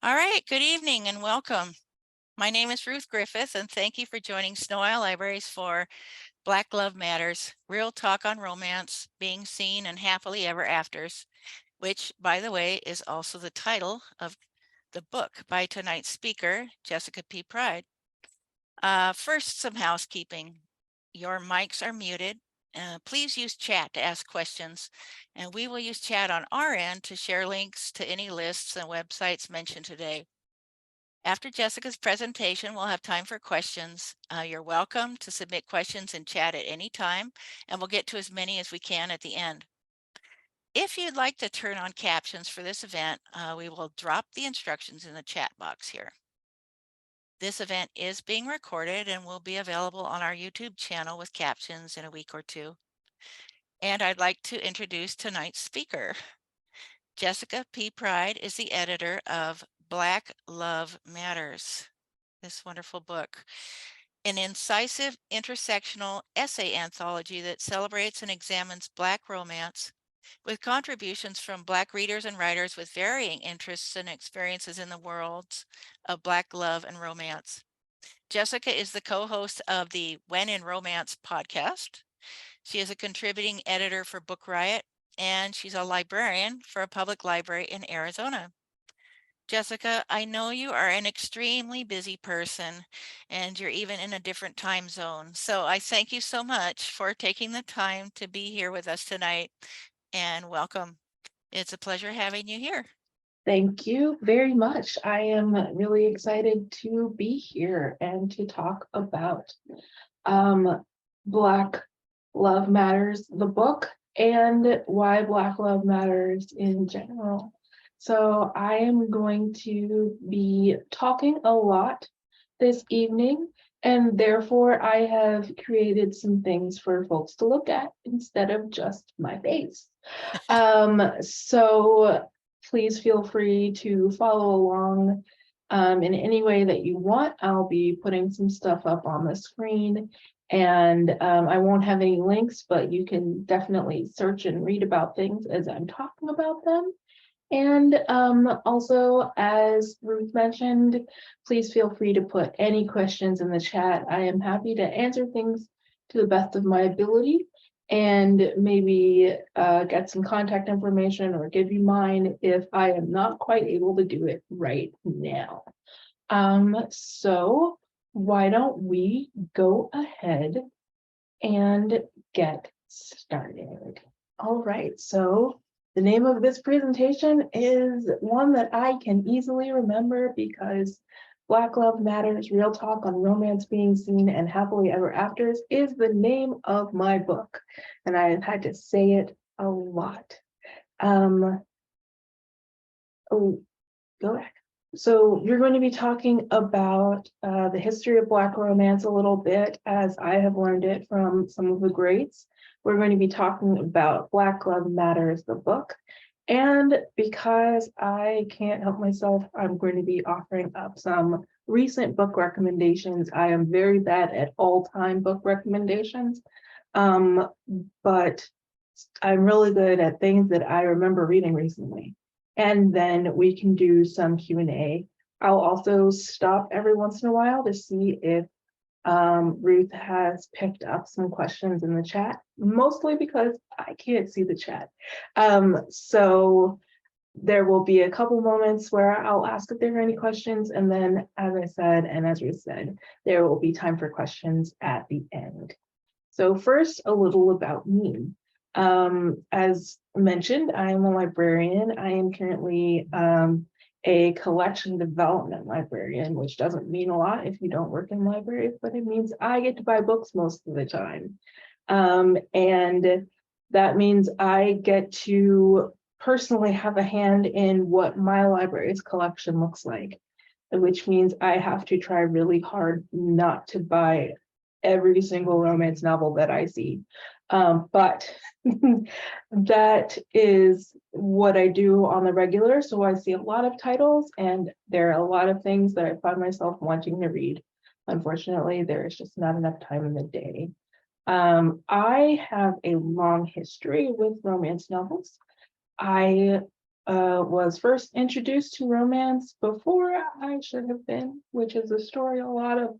All right, good evening and welcome. My name is Ruth Griffith, and thank you for joining Snow Isle Libraries for Black Love Matters, Real Talk on Romance, Being Seen and Happily Ever Afters, which, by the way, is also the title of the book by tonight's speaker, Jessica P. Pride. First, some housekeeping. Your mics are muted. Please use chat to ask questions, and we will use chat on our end to share links to any lists and websites mentioned today. After Jessica's presentation, we'll have time for questions. You're welcome to submit questions in chat at any time, and we'll get to as many as we can at the end. If you'd like to turn on captions for this event, we will drop the instructions in the chat box here. This event is being recorded and will be available on our YouTube channel with captions in a week or two. And I'd like to introduce tonight's speaker. Jessica P. Pride is the editor of Black Love Matters, this wonderful book, an incisive intersectional essay anthology that celebrates and examines Black romance with contributions from Black readers and writers with varying interests and experiences in the worlds of Black love and romance. Jessica is the co-host of the When in Romance podcast. She is a contributing editor for Book Riot, and she's a librarian for a public library in Arizona. Jessica, I know you are an extremely busy person and you're even in a different time zone. So I thank you so much for taking the time to be here with us tonight, and welcome. It's a pleasure having you here. Thank you very much. I am really excited to be here and to talk about Black Love Matters, the book, and why Black Love Matters in general. So I am going to be talking a lot this evening, and therefore I have created some things for folks to look at instead of just my face. So please feel free to follow along in any way that you want. I'll be putting some stuff up on the screen, and I won't have any links, but you can definitely search and read about things as I'm talking about them. And also, as Ruth mentioned, please feel free to put any questions in the chat. I am happy to answer things to the best of my ability, and maybe get some contact information or give you mine if I am not quite able to do it right now. So why don't we go ahead and get started? All right, so the name of this presentation is one that I can easily remember because Black Love Matters, Real Talk on Romance, Being Seen and Happily Ever Afters is the name of my book, and I have had to say it a lot. Oh, go back. So you're going to be talking about the history of Black romance a little bit as I have learned it from some of the greats. We're going to be talking about Black Love Matters, the book. And because I can't help myself, I'm going to be offering up some recent book recommendations. I am very bad at all-time book recommendations, but I'm really good at things that I remember reading recently. And then we can do some Q&A. I'll also stop every once in a while to see if Ruth has picked up some questions in the chat, mostly because I can't see the chat. So there will be a couple moments where I'll ask if there are any questions, and then, as I said, and as Ruth said, there will be time for questions at the end. So first, a little about me. As mentioned, I am a librarian. I am currently a collection development librarian, which doesn't mean a lot if you don't work in libraries, but it means I get to buy books most of the time. And that means I get to personally have a hand in what my library's collection looks like, which means I have to try really hard not to buy every single romance novel that I see. But that is what I do on the regular. So I see a lot of titles, and there are a lot of things that I find myself wanting to read. Unfortunately, there is just not enough time in the day. I have a long history with romance novels. I was first introduced to romance before I should have been, which is a story a lot of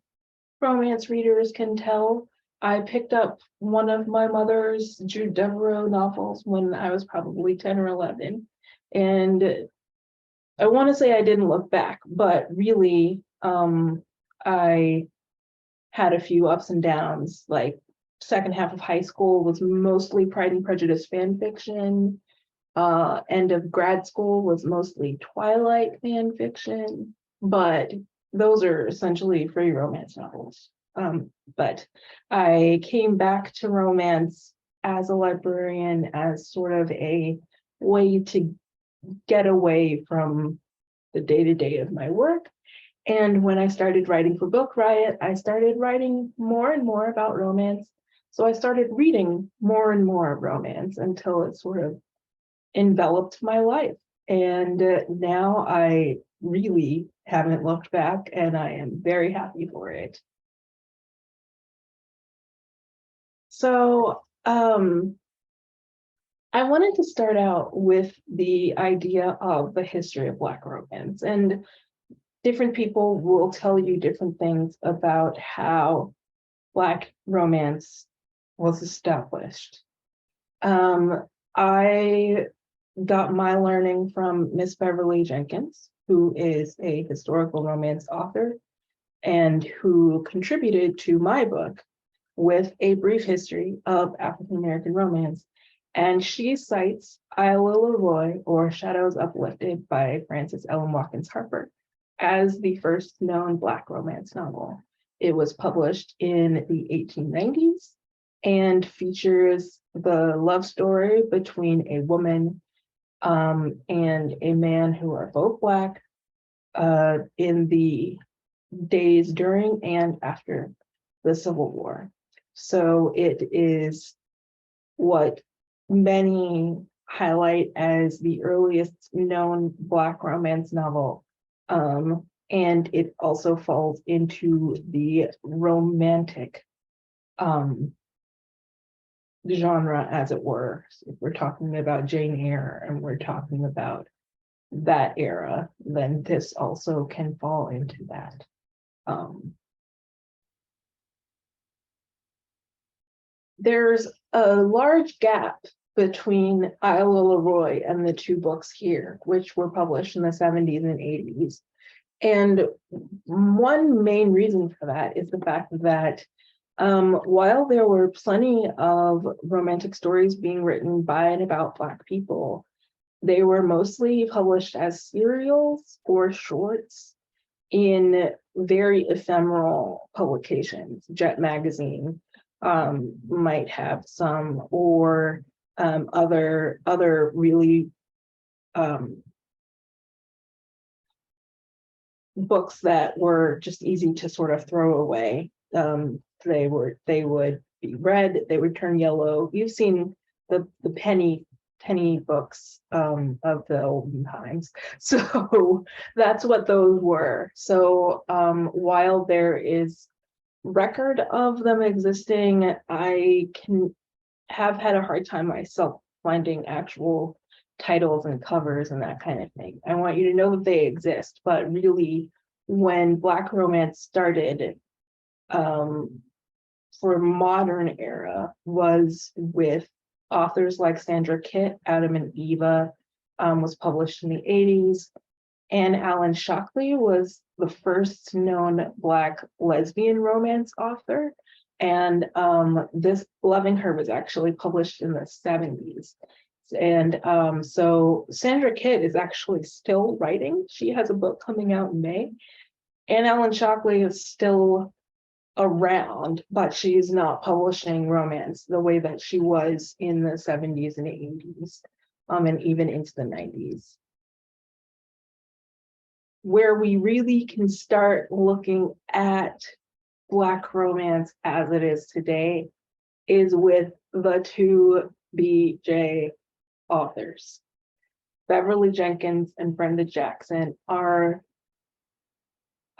romance readers can tell. I picked up one of my mother's Jude Deveraux novels when I was probably 10 or 11. And I want to say I didn't look back, but really, I had a few ups and downs. Like, second half of high school was mostly Pride and Prejudice fan fiction. End of grad school was mostly Twilight fan fiction, but those are essentially free romance novels. But I came back to romance as a librarian as sort of a way to get away from the day-to-day of my work. And when I started writing for Book Riot, I started writing more and more about romance. So I started reading more and more romance until it sort of enveloped my life. And now I really haven't looked back, and I am very happy for it. So I wanted to start out with the idea of the history of Black romance, and different people will tell you different things about how Black romance was established. I got my learning from Miss Beverly Jenkins, who is a historical romance author and who contributed to my book with a brief history of African American romance. And she cites Isla Leroy, or Shadows Uplifted by Frances Ellen Watkins Harper, as the first known Black romance novel. It was published in the 1890s and features the love story between a woman and a man who are both Black in the days during and after the Civil War. So it is what many highlight as the earliest known Black romance novel. And it also falls into the romantic genre, as it were. So if we're talking about Jane Eyre and we're talking about that era, then this also can fall into that. There's a large gap between Isla Leroy and the two books here, which were published in the 70s and 80s. And one main reason for that is the fact that while there were plenty of romantic stories being written by and about Black people, they were mostly published as serials or shorts in very ephemeral publications. Jet Magazine might have some, or other really books that were just easy to sort of throw away. They would be read, they would turn yellow. You've seen the penny books of the olden times. So that's what those were. So while there is record of them existing, I have had a hard time myself finding actual titles and covers and that kind of thing. I want you to know that they exist, but really when Black romance started for modern era was with authors like Sandra Kitt. Adam and Eva was published in the 80s. And Alan Shockley was the first known Black lesbian romance author. And this Loving Her was actually published in the 70s. And so Sandra Kitt is actually still writing. She has a book coming out in May. And Alan Shockley is still around, but she's not publishing romance the way that she was in the 70s and 80s, and even into the 90s. Where we really can start looking at Black romance as it is today is with the two BJ authors. Beverly Jenkins and Brenda Jackson are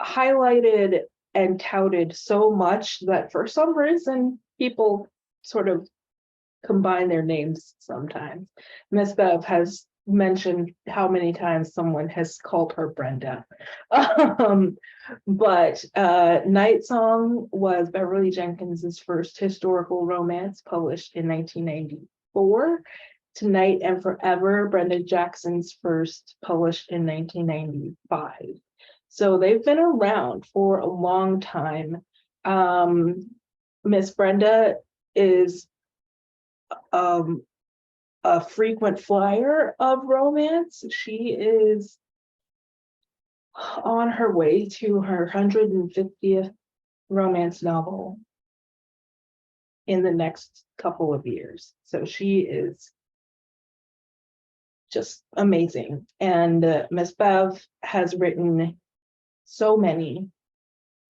highlighted and touted so much that for some reason people sort of combine their names sometimes. Miss Bev has mention how many times someone has called her Brenda. But Night Song was Beverly Jenkins's first historical romance, published in 1994. Tonight and Forever, Brenda Jackson's first, published in 1995. So they've been around for a long time. Miss Brenda is a frequent flyer of romance. She is on her way to her 150th romance novel in the next couple of years. So she is just amazing. And Miss Bev has written so many,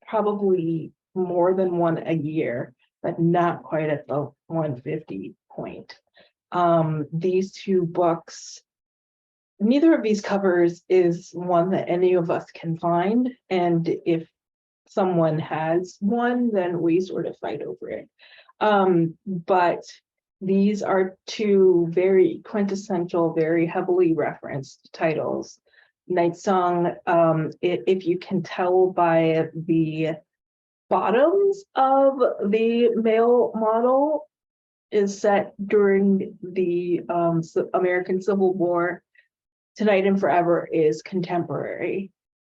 probably more than one a year, but not quite at the 150 point. These two books, neither of these covers is one that any of us can find. And if someone has one, then we sort of fight over it. But these are two very quintessential, very heavily referenced titles. Night Song, if you can tell by the bottoms of the male model, is set during the American Civil War. Tonight and Forever is contemporary.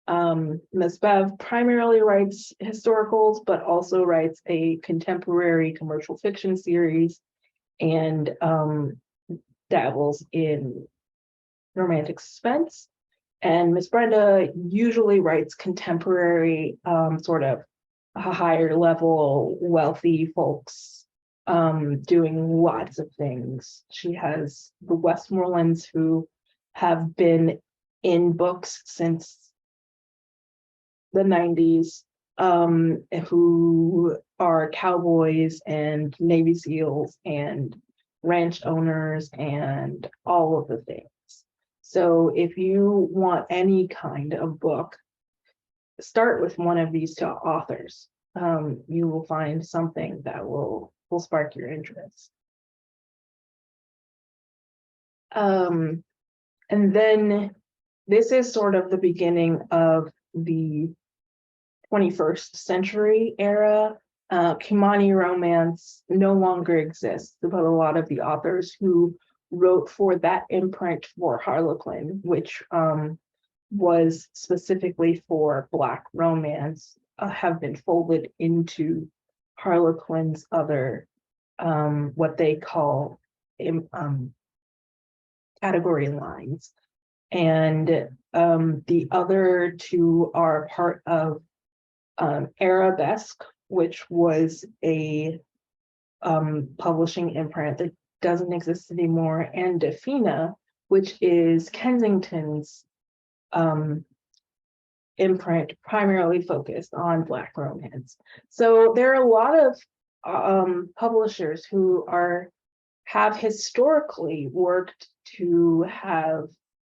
Ms. Bev primarily writes historicals, but also writes a contemporary commercial fiction series and dabbles in romantic suspense. And Miss Brenda usually writes contemporary, sort of a higher level, wealthy folks doing lots of things. She has the Westmorlands, who have been in books since the 90s, who are cowboys and Navy SEALs and ranch owners and all of the things. So if you want any kind of book, start with one of these two authors. You will find something that will spark your interest. And then this is sort of the beginning of the 21st century era. Kimani romance no longer exists, but a lot of the authors who wrote for that imprint for Harlequin, which was specifically for Black romance, have been folded into Harlequin's other, what they call category lines. And the other two are part of Arabesque, which was a publishing imprint that doesn't exist anymore, and Defina, which is Kensington's imprint, primarily focused on Black romance. So there are a lot of publishers who have historically worked to have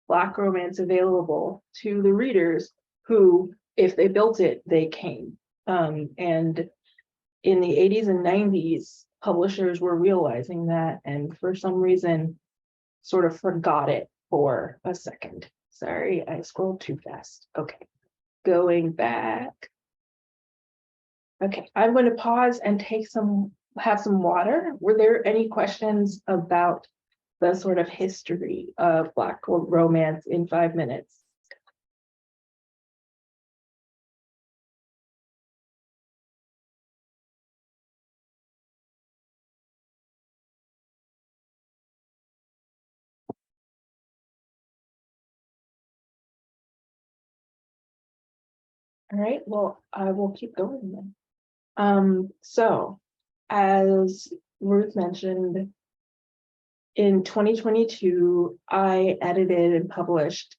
Black romance available to the readers who, if they built it, they came. And in the 80s and 90s, publishers were realizing that, and for some reason, sort of forgot it for a second. Sorry, I scrolled too fast. Okay, going back. Okay, I'm going to pause and have some water. Were there any questions about the sort of history of Black romance in 5 minutes? All right, well, I will keep going then. So as Ruth mentioned, in 2022, I edited and published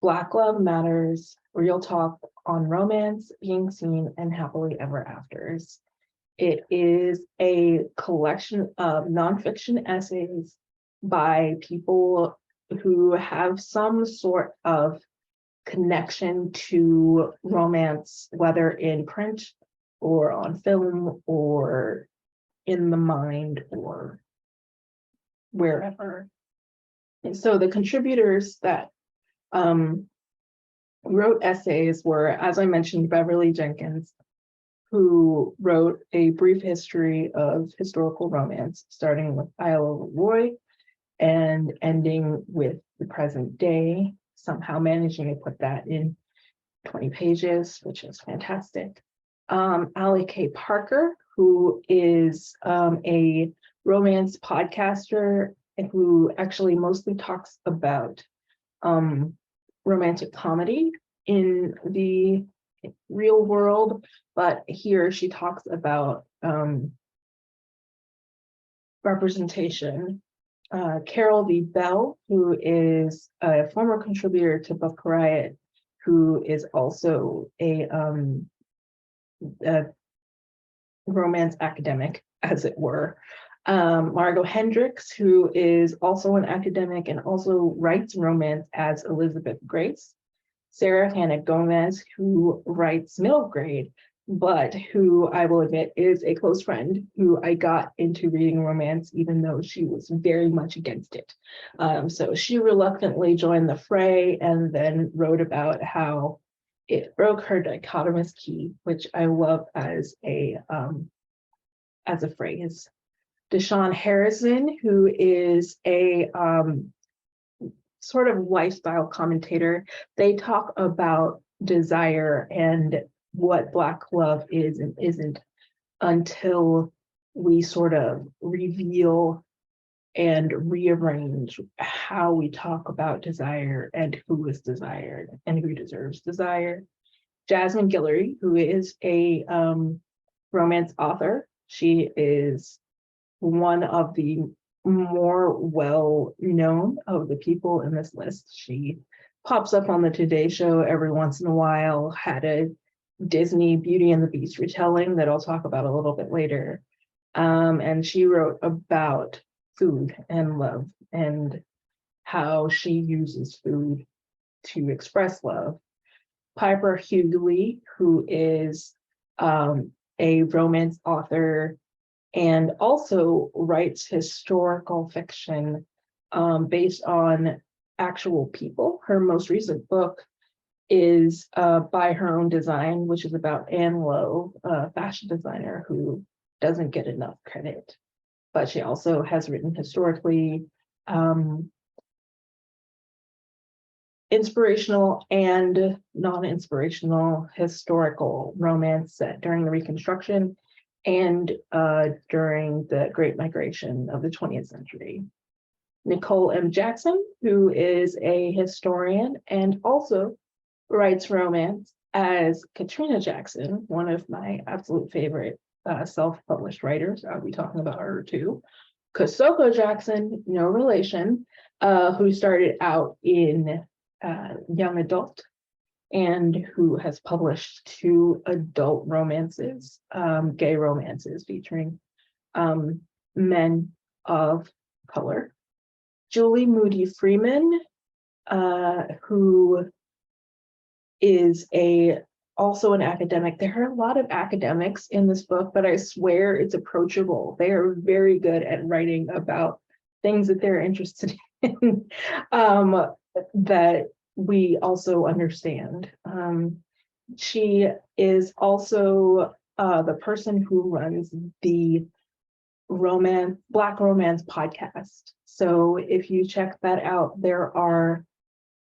Black Love Matters, Real Talk on Romance, Being Seen, and Happily Ever Afters. It is a collection of nonfiction essays by people who have some sort of connection to romance, whether in print or on film or in the mind or wherever. And so the contributors that wrote essays were, as I mentioned, Beverly Jenkins, who wrote a brief history of historical romance, starting with Isla Leroy and ending with the present day, somehow managing to put that in 20 pages, which is fantastic. Ali K. Parker, who is a romance podcaster and who actually mostly talks about romantic comedy in the real world, but here she talks about representation. Carol V. Bell, who is a former contributor to Book Riot, who is also a romance academic, as it were. Margot Hendricks, who is also an academic and also writes romance as Elizabeth Grace. Sarah Hannah Gomez, who writes middle grade, but who I will admit is a close friend who I got into reading romance, even though she was very much against it. So she reluctantly joined the fray and then wrote about how it broke her dichotomous key, which I love as a phrase. Deshawn Harrison, who is a sort of lifestyle commentator. They talk about desire and what Black love is and isn't until we sort of reveal and rearrange how we talk about desire and who is desired and who deserves desire. Jasmine Guillory, who is a romance author. She is one of the more well-known of the people in this list. She pops up on the Today Show every once in a while, had a Disney Beauty and the Beast retelling that I'll talk about a little bit later. And she wrote about food and love and how she uses food to express love. Piper Hughley, who is a romance author and also writes historical fiction based on actual people. Her most recent book is By Her Own Design, which is about Anne Lowe, a fashion designer who doesn't get enough credit. But she also has written historically inspirational and non-inspirational historical romance set during the Reconstruction and during the Great Migration of the 20th century. Nicole M. Jackson, who is a historian and also writes romance as Katrina Jackson, one of my absolute favorite self-published writers. I'll be talking about her too. Kosoko Jackson, no relation, who started out in young adult and who has published 2 adult romances, gay romances featuring men of color. Julie Moody Freeman, who is also an academic. There are a lot of academics in this book, but I swear it's approachable. They are very good at writing about things that they're interested in that we also understand. She is also the person who runs the Black Romance podcast. So if you check that out, there are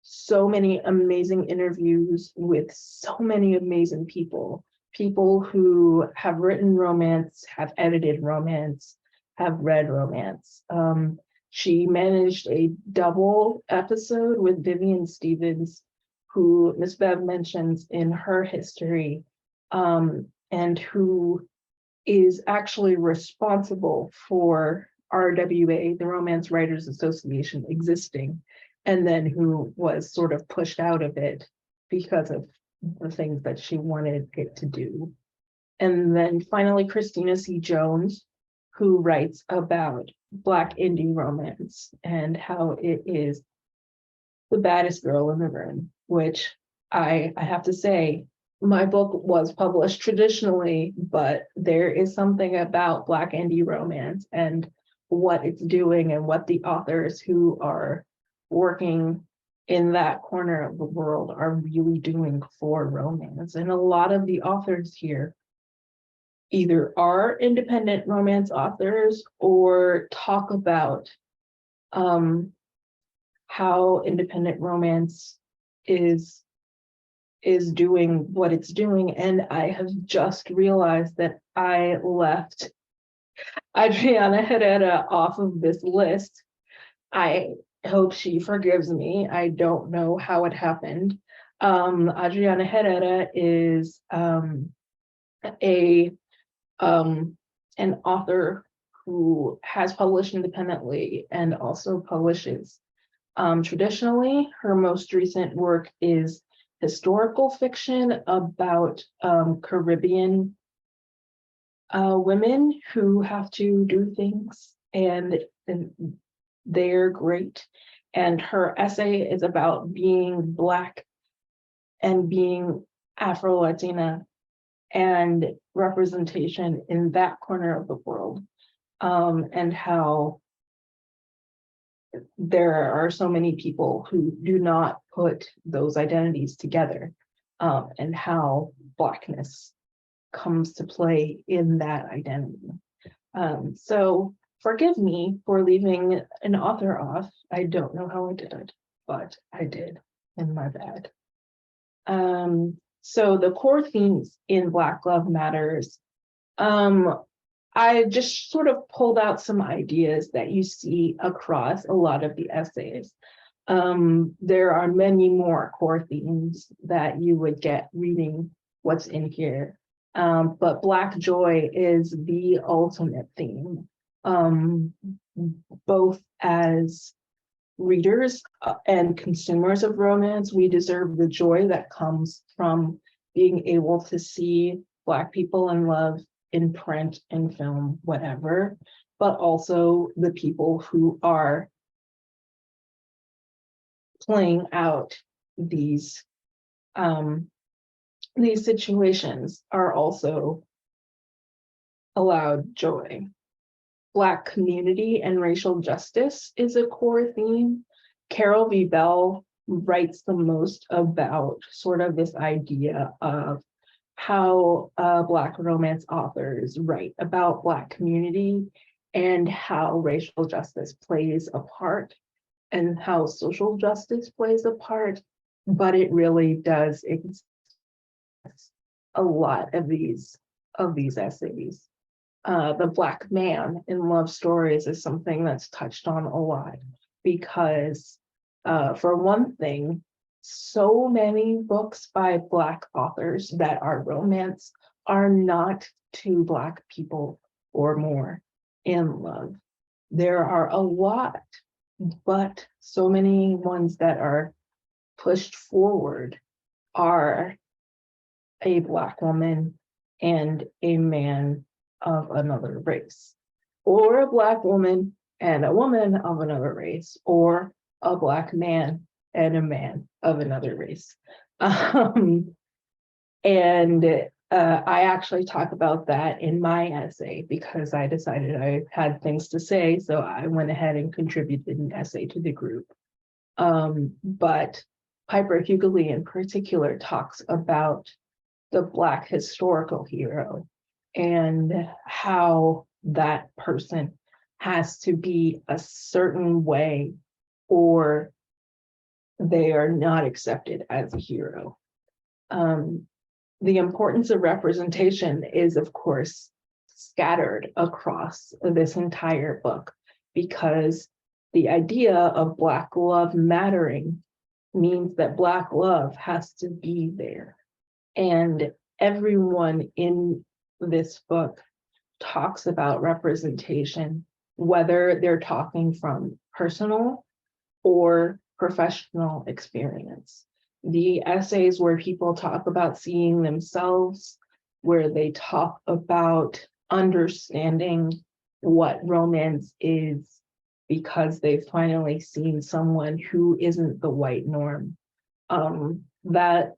so many amazing interviews with so many amazing people who have written romance, have edited romance, have read romance. She managed a double episode with Vivian Stevens, who Ms. Bev mentions in her history, and who is actually responsible for RWA, the Romance Writers Association, existing, and then who was sort of pushed out of it because of the things that she wanted it to do. And then finally, Christina C. Jones, who writes about Black indie romance and how it is the baddest girl in the room, which I have to say, my book was published traditionally, but there is something about Black indie romance and what it's doing and what the authors who are working in that corner of the world are really doing for romance. And a lot of the authors here either are independent romance authors or talk about how independent romance is doing what it's doing. And I have just realized that I left Adriana Herrera off of this list. I hope she forgives me. I don't know how it happened. Adriana Herrera is an author who has published independently and also publishes traditionally. Her most recent work is historical fiction about Caribbean women who have to do things, and they're great. And her essay is about being Black and being Afro-Latina and representation in that corner of the world, and how there are so many people who do not put those identities together, and how Blackness comes to play in that identity. So forgive me for leaving an author off. I don't know how I did it, but I did, and my bad. So the core themes in Black Love Matters, I just sort of pulled out some ideas that you see across a lot of the essays. There are many more core themes that you would get reading what's in here. But Black joy is the ultimate theme, both as readers and consumers of romance. We deserve the joy that comes from being able to see Black people in love in print, in film, whatever, but also the people who are playing out these situations are also allowed joy. Black community and racial justice is a core theme. Carol V. Bell writes the most about sort of this idea of how Black romance authors write about Black community and how racial justice plays a part and how social justice plays a part, but it really does exist a lot of these essays. The Black man in love stories is something that's touched on a lot because, for one thing, so many books by Black authors that are romance are not two Black people or more in love. There are a lot, but so many ones that are pushed forward are a Black woman and a man of another race, or a Black woman and a woman of another race, or a Black man and a man of another race. I actually talk about that in my essay because I decided I had things to say, so I went ahead and contributed an essay to the group. But Piper Hughley in particular talks about the Black historical hero and how that person has to be a certain way or they are not accepted as a hero. The importance of representation is, of course, scattered across this entire book because the idea of Black love mattering means that Black love has to be there. And everyone in this book talks about representation, whether they're talking from personal or professional experience. The essays where people talk about seeing themselves, where they talk about understanding what romance is because they've finally seen someone who isn't the white norm. That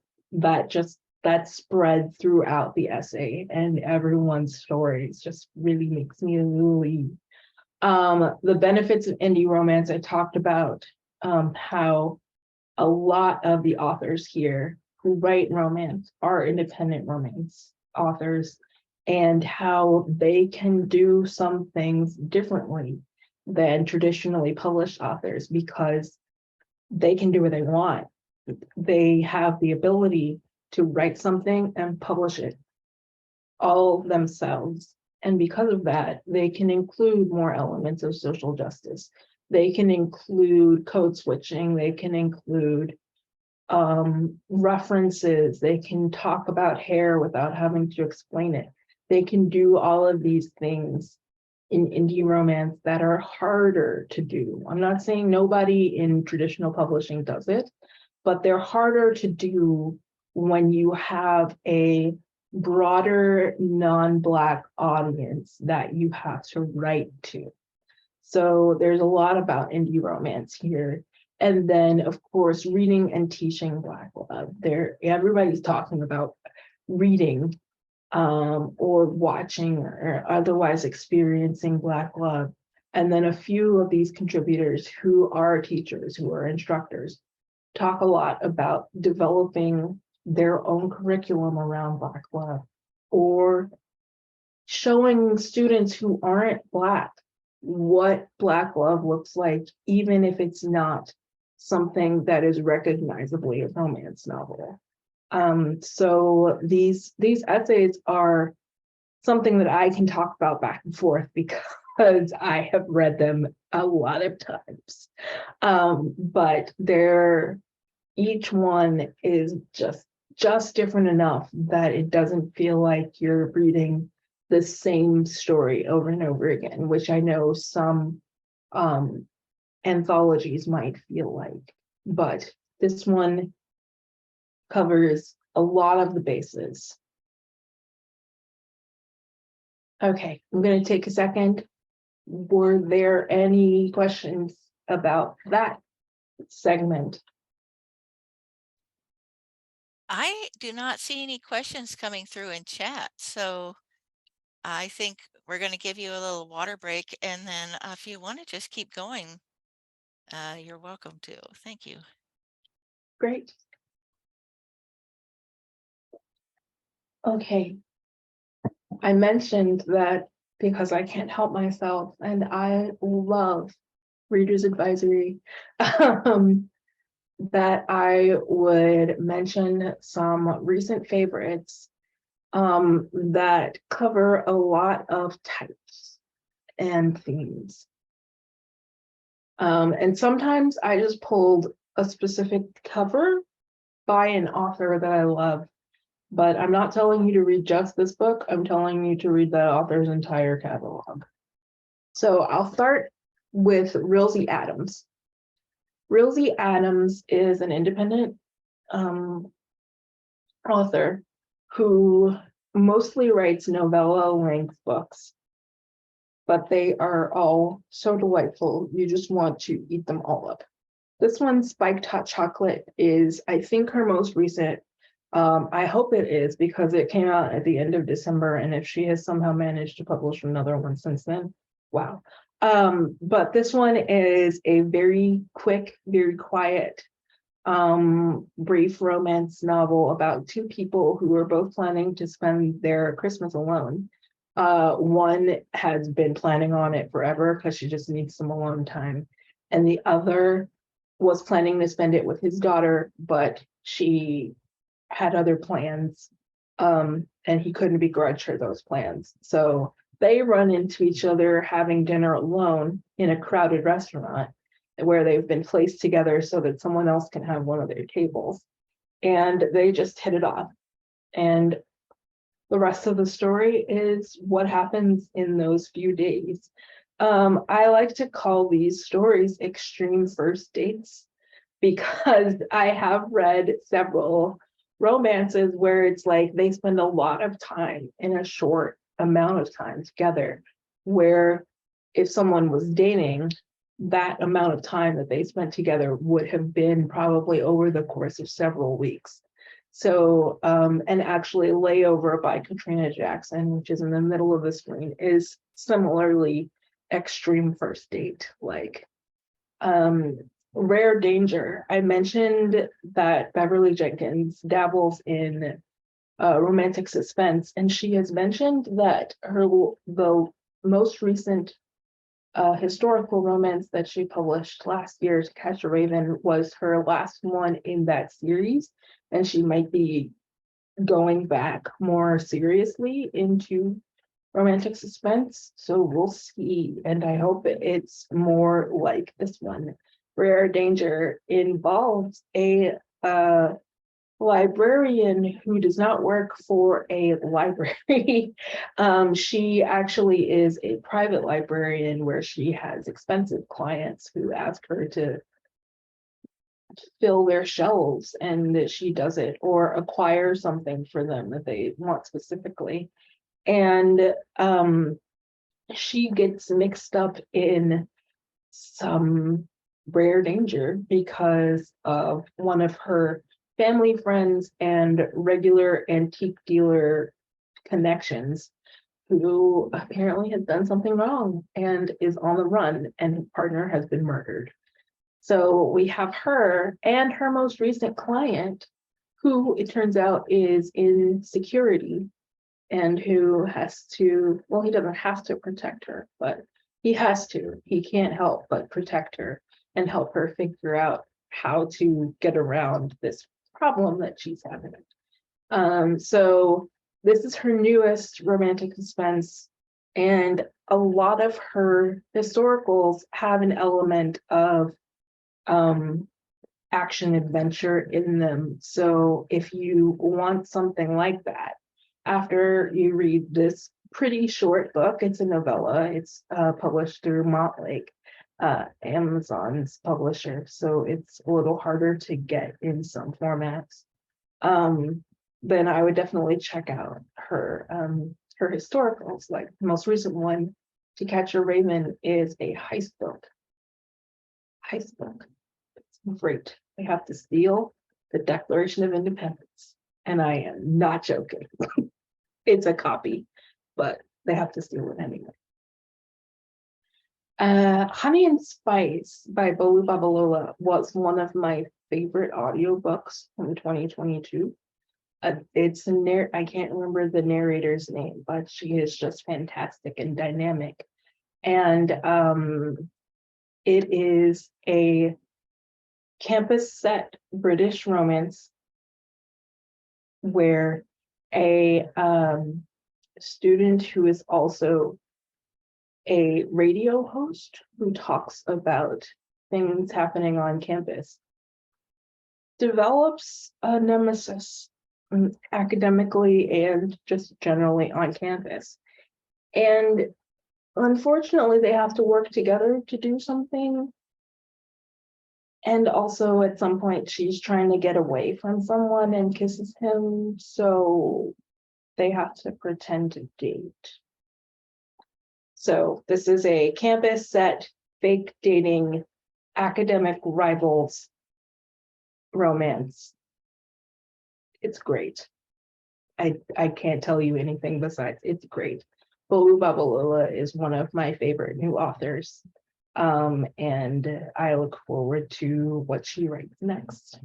spread throughout the essay, and everyone's stories just really makes me really. The benefits of indie romance I talked about. how a lot of the authors here who write romance are independent romance authors, and how they can do some things differently than traditionally published authors because they can do what they want. They have the ability to write something and publish it all themselves. And because of that, they can include more elements of social justice. They can include code switching. They can include references. They can talk about hair without having to explain it. They can do all of these things in indie romance that are harder to do. I'm not saying nobody in traditional publishing does it, but they're harder to do when you have a broader non-Black audience that you have to write to. So there's a lot about indie romance here. And then, of course, reading and teaching Black love. Everybody's talking about reading or watching or otherwise experiencing Black love. And then a few of these contributors who are teachers, who are instructors, talk a lot about developing their own curriculum around Black love, or showing students who aren't Black what Black love looks like, even if it's not something that is recognizably a romance novel. So these essays are something that I can talk about back and forth because I have read them a lot of times. But each one is just different enough that it doesn't feel like you're reading the same story over and over again, which I know some anthologies might feel like. But this one covers a lot of the bases. Okay, I'm going to take a second. Were there any questions about that segment? I do not see any questions coming through in chat, so I think we're going to give you a little water break, and then if you want to just keep going, you're welcome to. Thank you. Great. Okay. I mentioned that because I can't help myself, and I love Reader's Advisory, that I would mention some recent favorites that cover a lot of types and themes. And sometimes I just pulled a specific cover by an author that I love, but I'm not telling you to read just this book. I'm telling you to read the author's entire catalog. So I'll start with Rilsey Adams. Rilsey Adams is an independent author who mostly writes novella-length books, but they are all so delightful. You just want to eat them all up. This one, Spiked Hot Chocolate, is, I think, her most recent. I hope it is, because it came out at the end of December, and if she has somehow managed to publish another one since then, wow. But this one is a very quick, very quiet, brief romance novel about two people who are both planning to spend their Christmas alone. One has been planning on it forever because she just needs some alone time, and the other was planning to spend it with his daughter, but she had other plans, and he couldn't begrudge her those plans. So they run into each other having dinner alone in a crowded restaurant where they've been placed together so that someone else can have one of their tables. And they just hit it off. And the rest of the story is what happens in those few days. I like to call these stories extreme first dates because I have read several romances where it's like they spend a lot of time in a short amount of time together, where if someone was dating, that amount of time that they spent together would have been probably over the course of several weeks. So, and actually Layover by Katrina Jackson, which is in the middle of the screen, is similarly extreme first date like. Rare Danger. I mentioned that Beverly Jenkins dabbles in romantic suspense, and she has mentioned that the most recent historical romance that she published last year, To Catch a Raven, was her last one in that series, and she might be going back more seriously into romantic suspense. So we'll see, and I hope it's more like this one. Rare Danger involves a librarian who does not work for a library. She actually is a private librarian where she has expensive clients who ask her to fill their shelves, and she does it, or acquire something for them that they want specifically. And she gets mixed up in some rare danger because of one of her family friends and regular antique dealer connections who apparently has done something wrong and is on the run, and his partner has been murdered. So we have her and her most recent client, who it turns out is in security and who has to, well, he doesn't have to protect her, but he has to. He can't help but protect her and help her figure out how to get around this problem that she's having. So this is her newest romantic suspense, and a lot of her historicals have an element of action adventure in them. So if you want something like that, after you read this pretty short book, it's a novella, it's published through Montlake, Amazon's publisher, so it's a little harder to get in some formats. Then I would definitely check out her her historicals. Like the most recent one, To Catch a Raven, is a heist book. Heist book. It's great. They have to steal the Declaration of Independence, and I am not joking. It's a copy, but they have to steal it anyway. Honey and Spice by Bolu Babalola was one of my favorite audiobooks from 2022. It's I can't remember the narrator's name, but she is just fantastic and dynamic. And it is a campus set British romance where a student who is also a radio host who talks about things happening on campus develops a nemesis academically and just generally on campus. And unfortunately, they have to work together to do something. And also at some point, she's trying to get away from someone and kisses him, so they have to pretend to date. So this is a campus set, fake dating, academic rivals romance. It's great. I can't tell you anything besides it's great. Bolu Babalola is one of my favorite new authors. And I look forward to what she writes next.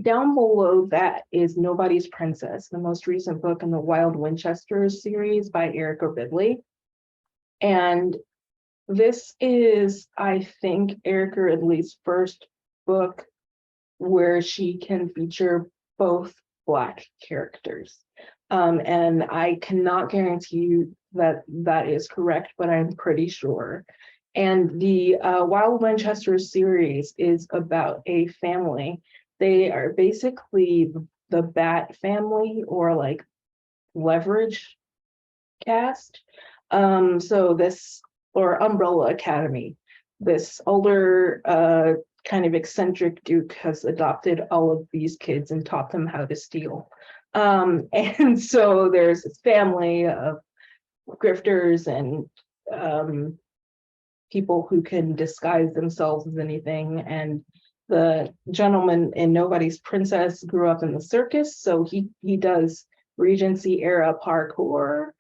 Down below that is Nobody's Princess, the most recent book in the Wild Winchesters series by Erica Ridley. And this is, I think, Erica Ridley's first book where she can feature both Black characters. And I cannot guarantee you that that is correct, but I'm pretty sure. And the Wild Winchesters series is about a family. They are basically the Bat family, or like Leverage cast. So this, or Umbrella Academy, this older kind of eccentric duke has adopted all of these kids and taught them how to steal. And so there's this family of grifters and people who can disguise themselves as anything. And the gentleman in Nobody's Princess grew up in the circus, so he does Regency era parkour.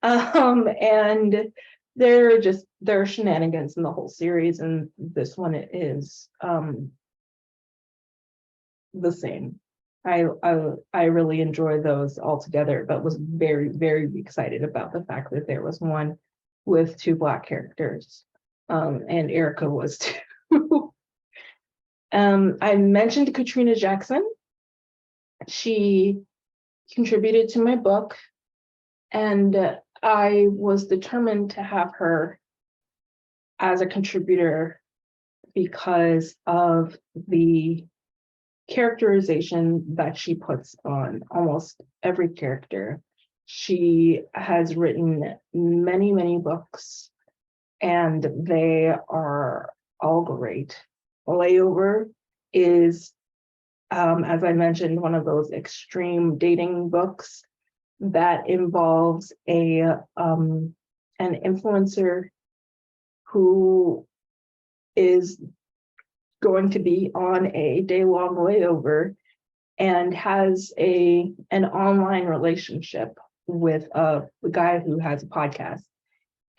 And there are shenanigans in the whole series, and this one is the same. I really enjoy those all together, but was very, very excited about the fact that there was one with two Black characters. And Erica was too. I mentioned Katrina Jackson. She contributed to my book, and I was determined to have her as a contributor because of the characterization that she puts on almost every character. She has written many, many books, and they are all great. Layover is, as I mentioned, one of those extreme dating books that involves an influencer who is going to be on a day-long layover and has an online relationship with a guy who has a podcast.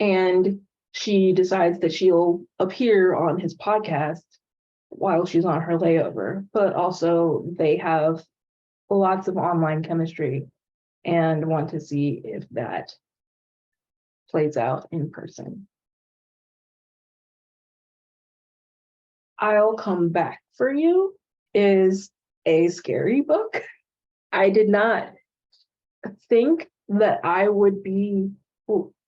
And she decides that she'll appear on his podcast while she's on her layover, but also they have lots of online chemistry and want to see if that plays out in person. I'll Come Back for You is a scary book. I did not think that I would be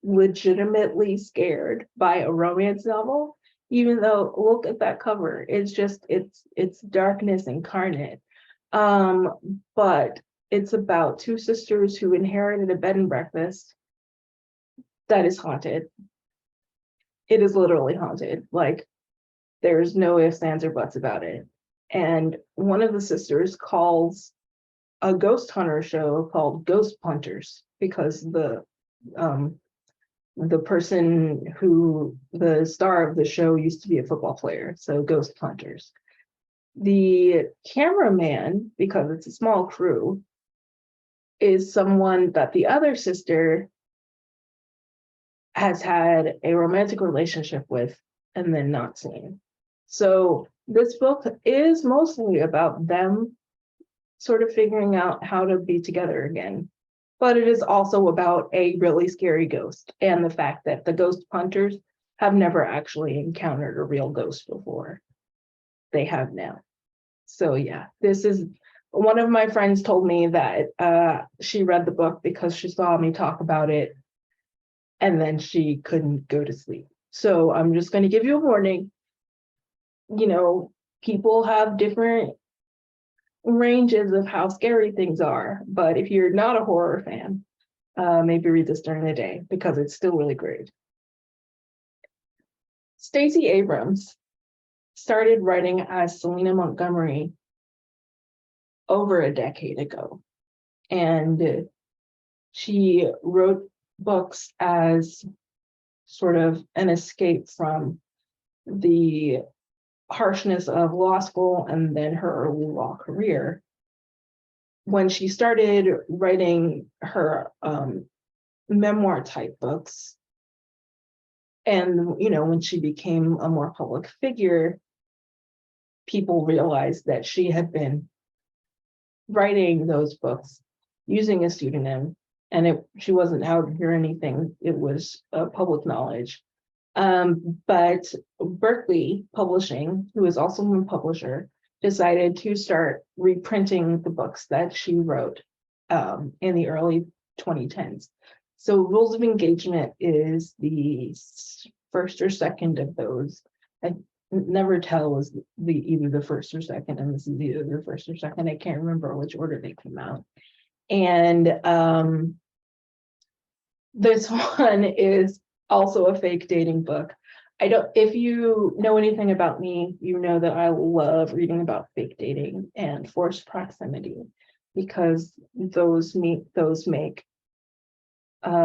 legitimately scared by a romance novel, even though look at that cover. It's just, it's darkness incarnate. But it's about two sisters who inherited a bed and breakfast that is haunted. It is literally haunted. Like, there's no ifs, ands, or buts about it. And one of the sisters calls a ghost hunter show called Ghost Hunters because the person who, the star of the show, used to be a football player, so Ghost Hunters. The cameraman, because it's a small crew, is someone that the other sister has had a romantic relationship with and then not seen. So this book is mostly about them sort of figuring out how to be together again. But it is also about a really scary ghost and the fact that the ghost hunters have never actually encountered a real ghost before. They have now. So yeah, this is, one of my friends told me that she read the book because she saw me talk about it and then she couldn't go to sleep. So I'm just going to give you a warning. You know, people have different ranges of how scary things are, but if you're not a horror fan, maybe read this during the day because it's still really great. Stacey Abrams started writing as Selena Montgomery over a decade ago, and she wrote books as sort of an escape from the harshness of law school and then her early law career. When she started writing her memoir type books, and when she became a more public figure, people realized that she had been writing those books using a pseudonym, and she wasn't out here or anything. It was public knowledge. But Berkeley Publishing, who is also a publisher, decided to start reprinting the books that she wrote in the early 2010s. So Rules of Engagement is the first or second of those. I never tell was either the first or second, and this is either the first or second. I can't remember which order they came out. And this one is also a fake dating book. If you know anything about me, you know that I love reading about fake dating and forced proximity, because those make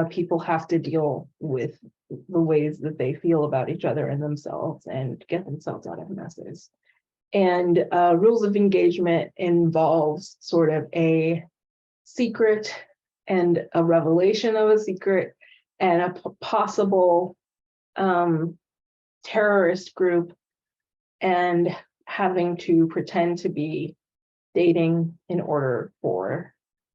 people have to deal with the ways that they feel about each other and themselves and get themselves out of messes. And Rules of Engagement involves sort of a secret and a revelation of a secret and a possible terrorist group and having to pretend to be dating in order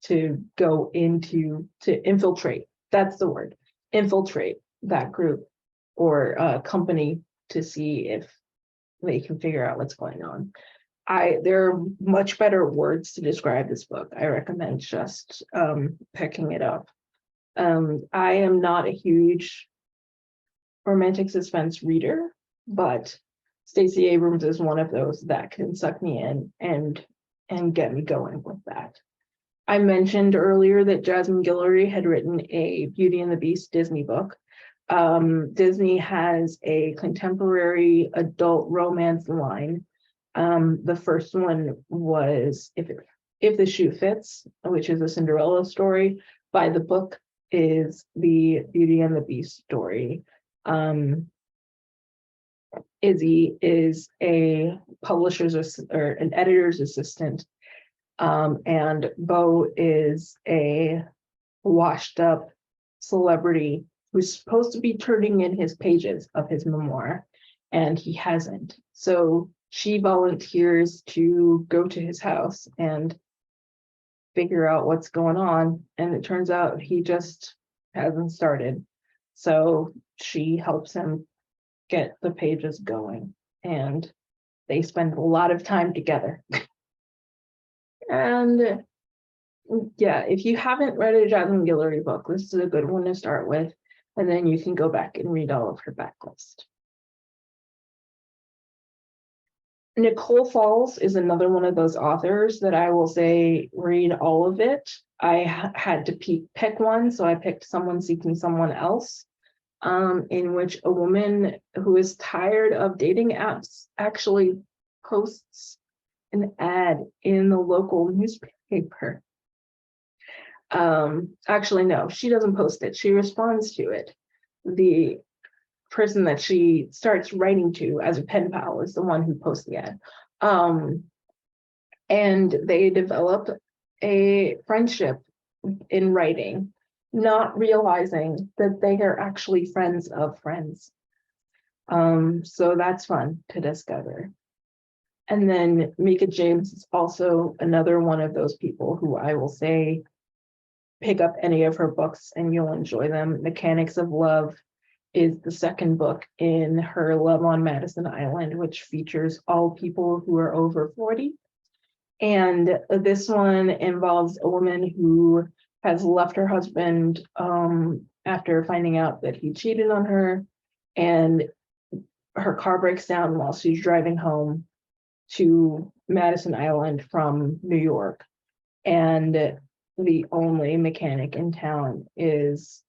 to go into to infiltrate. That's the word, infiltrate that group or company to see if they can figure out what's going on. There are much better words to describe this book. I recommend just picking it up. I am not a huge romantic suspense reader, but Stacey Abrams is one of those that can suck me in and get me going with that. I mentioned earlier that Jasmine Guillory had written a Beauty and the Beast Disney book. Disney has a contemporary adult romance line. The first one was If the Shoe Fits, which is a Cinderella story. By the book is the Beauty and the Beast story. Izzy is a publisher's or an editor's assistant, and Bo is a washed up celebrity who's supposed to be turning in his pages of his memoir, and he hasn't. So she volunteers to go to his house and figure out what's going on, and it turns out he just hasn't started. So she helps him get the pages going, and they spend a lot of time together. And yeah, if you haven't read a Jasmine Guillory book, this is a good one to start with, and then you can go back and read all of her backlist. Nicole Falls is another one of those authors that I will say read all of it. I had to pick one, so I picked Someone Seeking Someone Else, in which a woman who is tired of dating apps actually posts an ad in the local newspaper. Actually, no, she doesn't post it. She responds to it. The person that she starts writing to as a pen pal is the one who posts the ad. And they develop a friendship in writing, not realizing that they are actually friends of friends. So that's fun to discover. And then Mika James is also another one of those people who I will say, pick up any of her books and you'll enjoy them. Mechanics of Love is the second book in her Love on Madison Island, which features all people who are over 40. And this one involves a woman who has left her husband after finding out that he cheated on her, and her car breaks down while she's driving home to Madison Island from New York. And the only mechanic in town is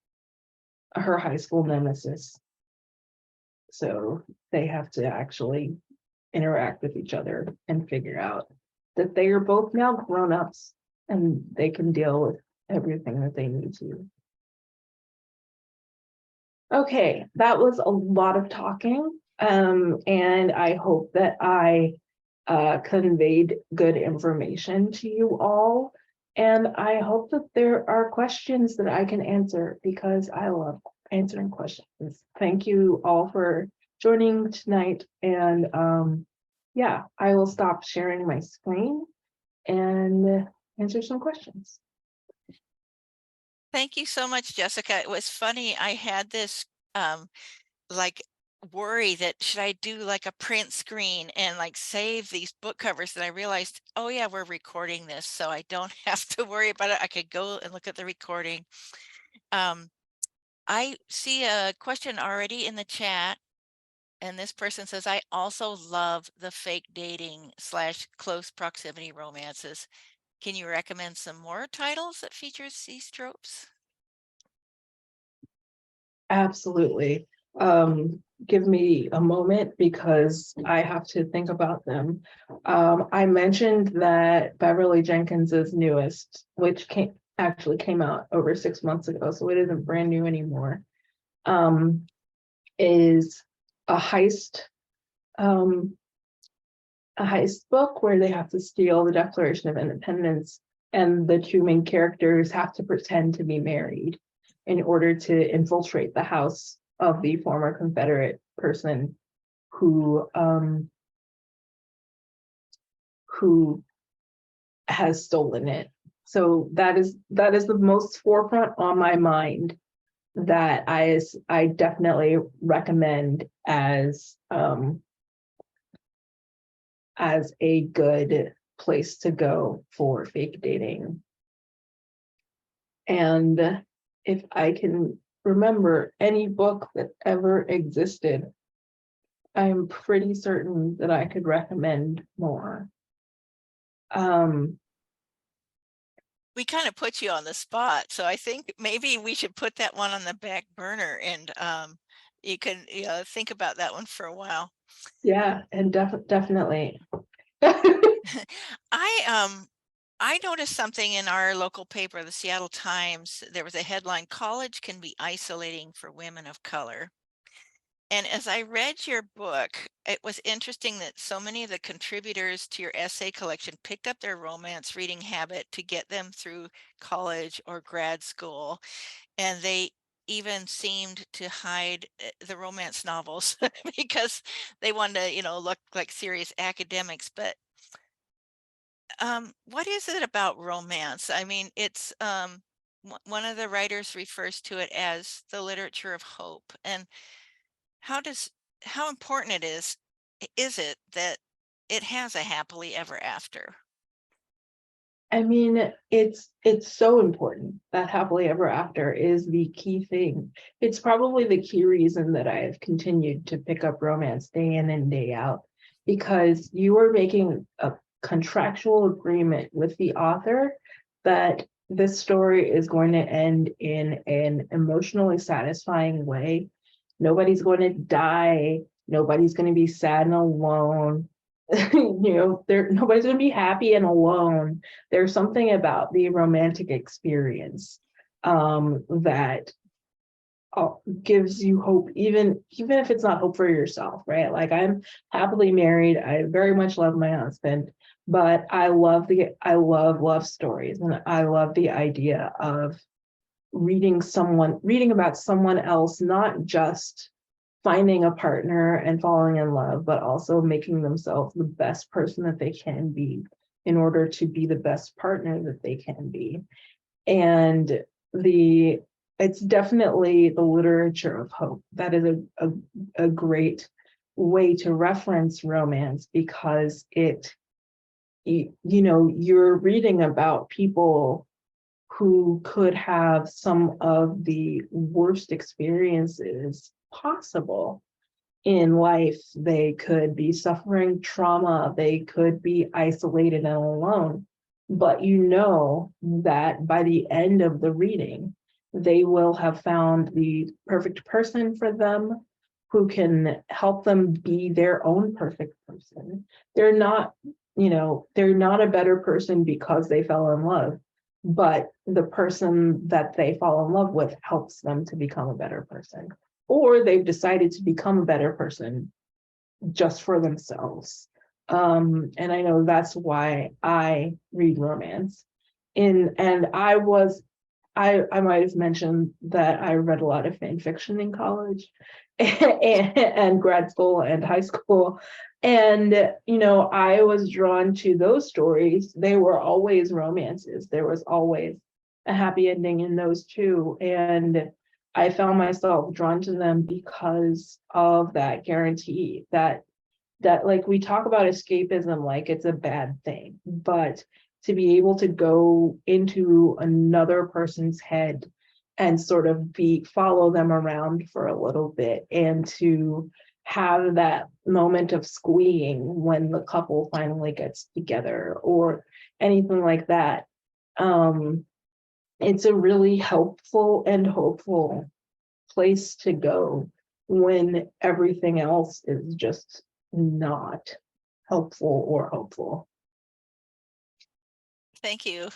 her high school nemesis. So they have to actually interact with each other and figure out that they are both now grown-ups and they can deal with everything that they need to. Okay, that was a lot of talking, and I hope that I conveyed good information to you all. And I hope that there are questions that I can answer, because I love answering questions. Thank you all for joining tonight. And yeah, I will stop sharing my screen and answer some questions. Thank you so much, Jessica. It was funny. I had this like worry that should I do like a print screen and like save these book covers, that I realized, oh yeah, we're recording this, so I don't have to worry about it. I could go and look at the recording. I see a question already in the chat, and this person says, I also love the fake dating / close proximity romances. Can you recommend some more titles that features these tropes? Absolutely. Give me a moment because I have to think about them. I mentioned that Beverly Jenkins's newest, which actually came out over 6 months ago, so it isn't brand new anymore, is a heist book where they have to steal the Declaration of Independence, and the two main characters have to pretend to be married in order to infiltrate the house of the former Confederate person who has stolen it. So that is the most forefront on my mind that I definitely recommend as a good place to go for fake dating. And if I can remember any book that ever existed, I'm pretty certain that I could recommend more. We kind of put you on the spot, so I think maybe we should put that one on the back burner, and you can think about that one for a while. Yeah, and definitely. I noticed something in our local paper, the Seattle Times. There was a headline, "College can be isolating for women of color." And as I read your book, it was interesting that so many of the contributors to your essay collection picked up their romance reading habit to get them through college or grad school. And they even seemed to hide the romance novels because they wanted to, look like serious academics. But what is it about romance? I mean, it's one of the writers refers to it as the literature of hope. And how does how important is it that it has a happily ever after? I mean, it's so important that happily ever after is the key thing. It's probably the key reason that I have continued to pick up romance day in and day out, because you are making a contractual agreement with the author that this story is going to end in an emotionally satisfying way. Nobody's going to die. Nobody's going to be sad and alone. Nobody's going to be happy and alone. There's something about the romantic experience that gives you hope, even if it's not hope for yourself, right? Like, I'm happily married. I very much love my husband, but I love love stories, and I love the idea of reading about someone else, not just finding a partner and falling in love, but also making themselves the best person that they can be in order to be the best partner that they can be. And it's definitely the literature of hope. That is a great way to reference romance, because you're reading about people who could have some of the worst experiences possible in life. They could be suffering trauma, they could be isolated and alone, but that by the end of the reading, they will have found the perfect person for them, who can help them be their own perfect person. They're not, they're not a better person because they fell in love, but the person that they fall in love with helps them to become a better person, or they've decided to become a better person just for themselves. And I know that's why I read romance. And I might have mentioned that I read a lot of fan fiction in college and grad school and high school. And, I was drawn to those stories. They were always romances. There was always a happy ending in those too. And I found myself drawn to them because of that guarantee that like, we talk about escapism like it's a bad thing, but to be able to go into another person's head and sort of follow them around for a little bit, and to have that moment of squeeing when the couple finally gets together or anything like that, it's a really helpful and hopeful place to go when everything else is just not helpful or hopeful. Thank you.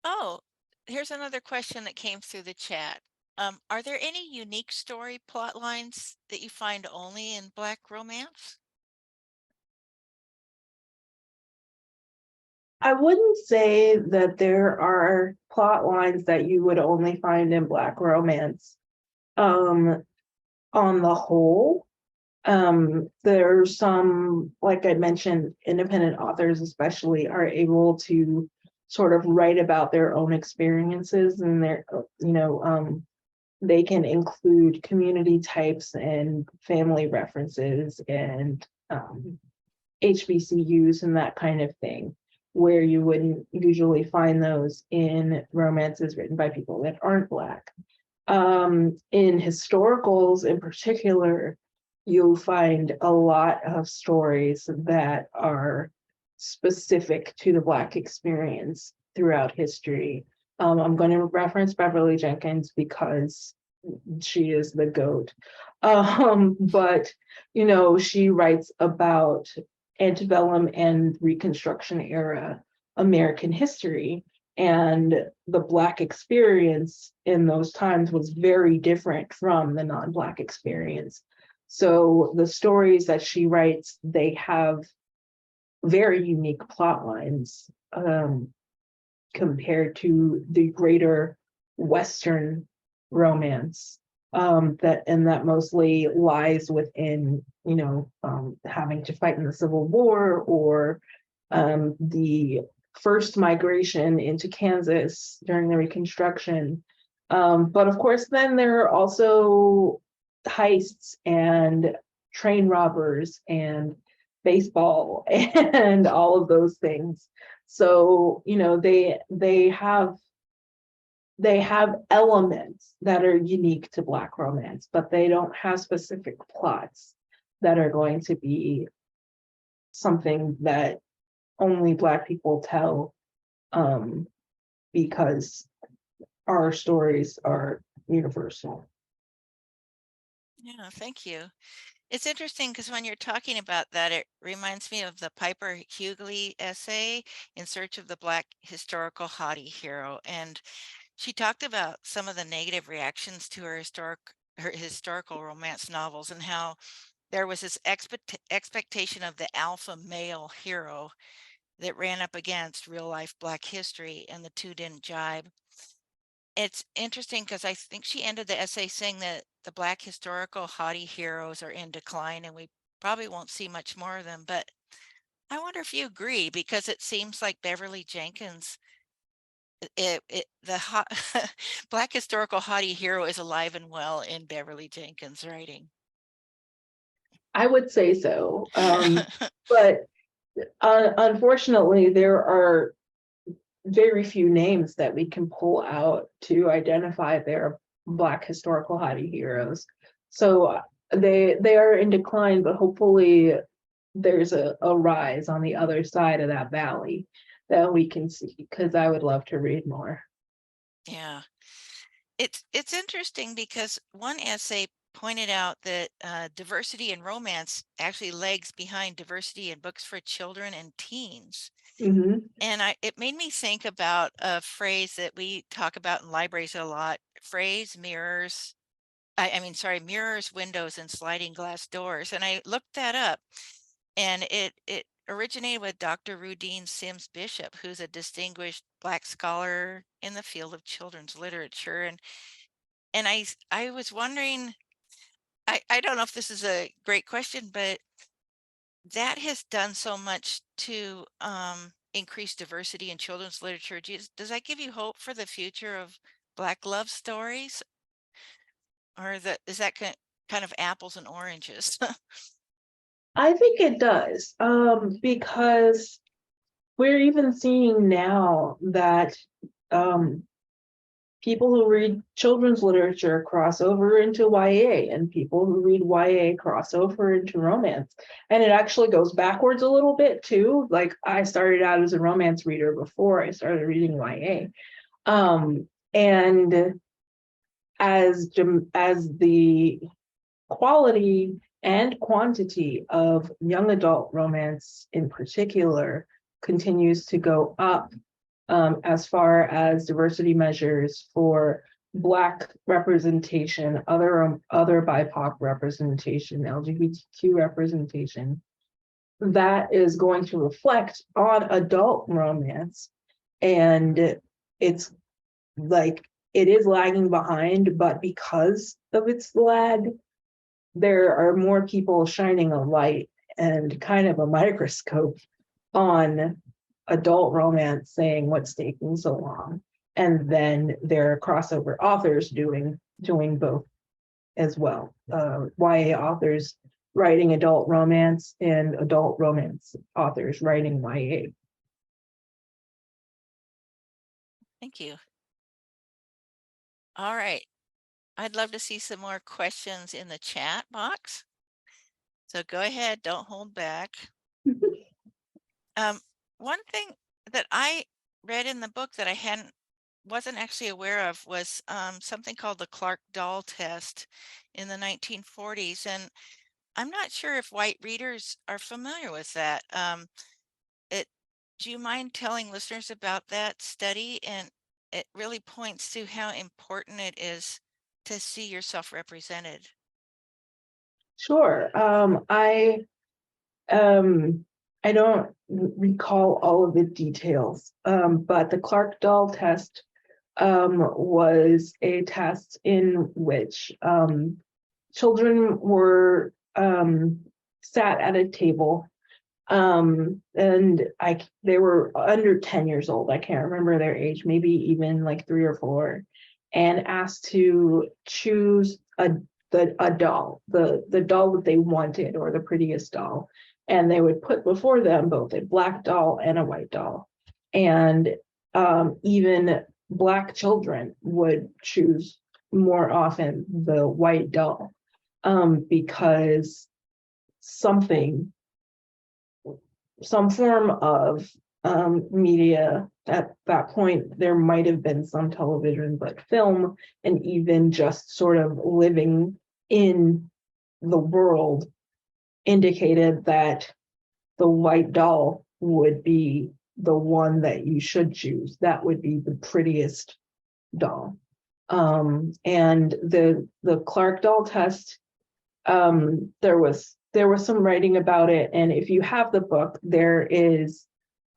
Oh, here's another question that came through the chat. Are there any unique story plot lines that you find only in Black romance? I wouldn't say that there are plot lines that you would only find in Black romance. on the whole. There's some, like I mentioned, independent authors especially are able to sort of write about their own experiences, and their, they can include community types and family references and HBCUs and that kind of thing, where you wouldn't usually find those in romances written by people that aren't Black. In historicals in particular, you'll find a lot of stories that are specific to the Black experience throughout history. I'm going to reference Beverly Jenkins because she is the GOAT. But, she writes about antebellum and Reconstruction era American history. And the Black experience in those times was very different from the non-Black experience. So the stories that she writes, they have very unique plot lines compared to the greater Western romance that mostly lies within, having to fight in the Civil War, or the first migration into Kansas during the Reconstruction. But of course, then there are also heists and train robbers and baseball and all of those things. So, they have elements that are unique to Black romance, but they don't have specific plots that are going to be something that only Black people tell, because our stories are universal. Yeah, thank you. It's interesting because when you're talking about that, it reminds me of the Piper Hughley essay, In Search of the Black Historical Haughty Hero. And she talked about some of the negative reactions to her historical romance novels, and how there was this expectation of the alpha male hero that ran up against real life Black history, and the two didn't jibe. It's interesting because I think she ended the essay saying that the Black historical haughty heroes are in decline and we probably won't see much more of them. But I wonder if you agree, because it seems like Beverly Jenkins, the Black historical haughty hero is alive and well in Beverly Jenkins' writing. I would say so. But unfortunately, there are very few names that we can pull out to identify their Black historical haughty heroes. So they are in decline, but hopefully there's a rise on the other side of that valley that we can see, because I would love to read more. Yeah. It's interesting because one essay pointed out that diversity in romance actually lags behind diversity in books for children and teens. Mm-hmm. And it made me think about a phrase that we talk about in libraries a lot. Phrase mirrors, mirrors, windows, and sliding glass doors. And I looked that up, and it originated with Dr. Rudine Sims Bishop, who's a distinguished Black scholar in the field of children's literature. And I was wondering, I don't know if this is a great question, but that has done so much to increase diversity in children's literature. Does that give you hope for the future of Black love stories? Or is that kind of apples and oranges? I think it does, because we're even seeing now that people who read children's literature cross over into YA, and people who read YA cross over into romance. And it actually goes backwards a little bit too. Like, I started out as a romance reader before I started reading YA. And as the quality and quantity of young adult romance in particular continues to go up, as far as diversity measures for Black representation, other BIPOC representation, LGBTQ representation, that is going to reflect on adult romance. And it's like, it is lagging behind, but because of its lag, there are more people shining a light and kind of a microscope on adult romance, saying what's taking so long. And then there are crossover authors doing both as well. YA authors writing adult romance and adult romance authors writing YA. Thank you. All right. I'd love to see some more questions in the chat box. So go ahead, don't hold back. One thing that I read in the book that I wasn't actually aware of was something called the Clark-Doll test in the 1940s. And I'm not sure if white readers are familiar with that. Do you mind telling listeners about that study? And it really points to how important it is to see yourself represented. Sure. I don't recall all of the details, but the Clark-Doll test was a test in which children were sat at a table, and they were under 10 years old. I can't remember their age, maybe even like 3 or 4, and asked to choose a doll, the doll that they wanted, or the prettiest doll. And they would put before them both a black doll and a white doll. And even Black children would choose more often the white doll, because some form of media at that point, there might have been some television, but film, and even just sort of living in the world, indicated that the white doll would be the one that you should choose. That would be the prettiest doll. And the Clark-Doll test, there was some writing about it, and if you have the book, there is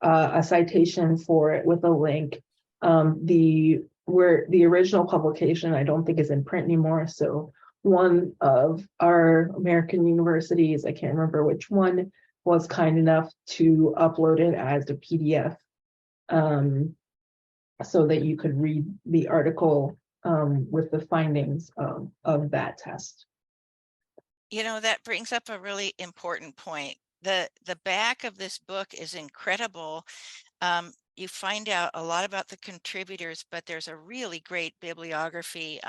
a citation for it with a link. Where the original publication, I don't think, is in print anymore. So one of our American universities, I can't remember which one, was kind enough to upload it as a PDF, so that you could read the article with the findings of that test. You know, that brings up a really important point. The back of this book is incredible. You find out a lot about the contributors, but there's a really great bibliography.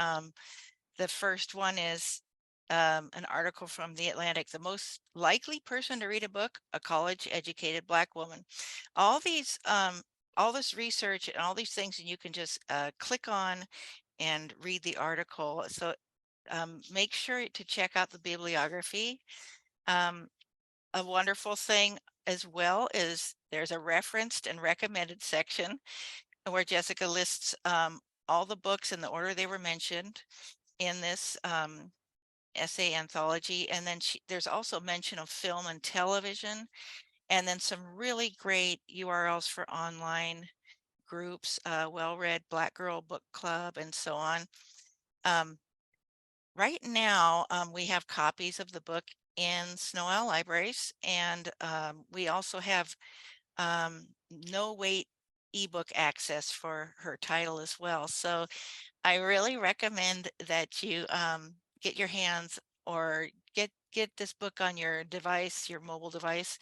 The first one is an article from The Atlantic, the most likely person to read a book, a college-educated Black woman. All this research and all these things, and you can just click on and read the article. So make sure to check out the bibliography. A wonderful thing as well is there's a referenced and recommended section where Jessica lists all the books in the order they were mentioned in this essay anthology. And then there's also mention of film and television, and then some really great URLs for online groups, Well-Read Black Girl Book Club, and so on. Right now, we have copies of the book in Snow Owl Libraries, and we also have no wait ebook access for her title as well. So I really recommend that you get your hands, or get this book on your device, your mobile device.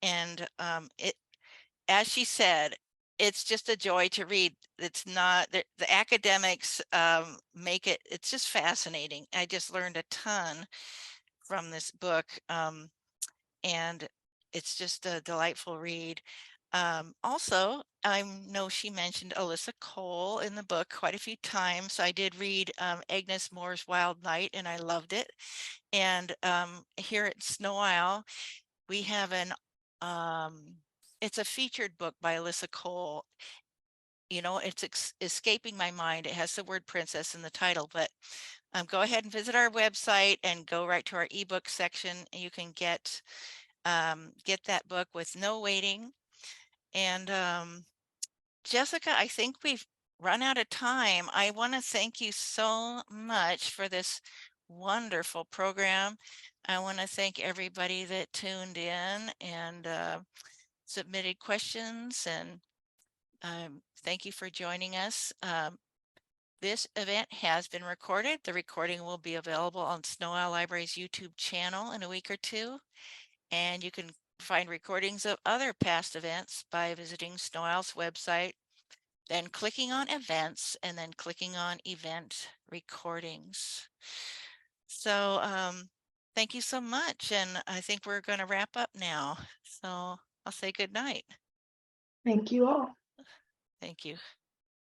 And as she said, it's just a joy to read. It's not the academics make it's just fascinating. I just learned a ton from this book, and it's just a delightful read. Also, I know she mentioned Alyssa Cole in the book quite a few times. I did read Agnes Moore's Wild Night, and I loved it. And here at Snow Isle, we have it's a featured book by Alyssa Cole. You know, it's escaping my mind. It has the word princess in the title, but go ahead and visit our website and go right to our ebook section, and you can get that book with no waiting. And Jessica, I think we've run out of time. I want to thank you so much for this wonderful program. I want to thank everybody that tuned in and submitted questions, and thank you for joining us. This event has been recorded. The recording will be available on Snow Owl Library's YouTube channel in a week or two. And you can find recordings of other past events by visiting Snow Owl's website, then clicking on events, and then clicking on event recordings. So thank you so much. And I think we're going to wrap up now. So I'll say good night. Thank you all. Thank you.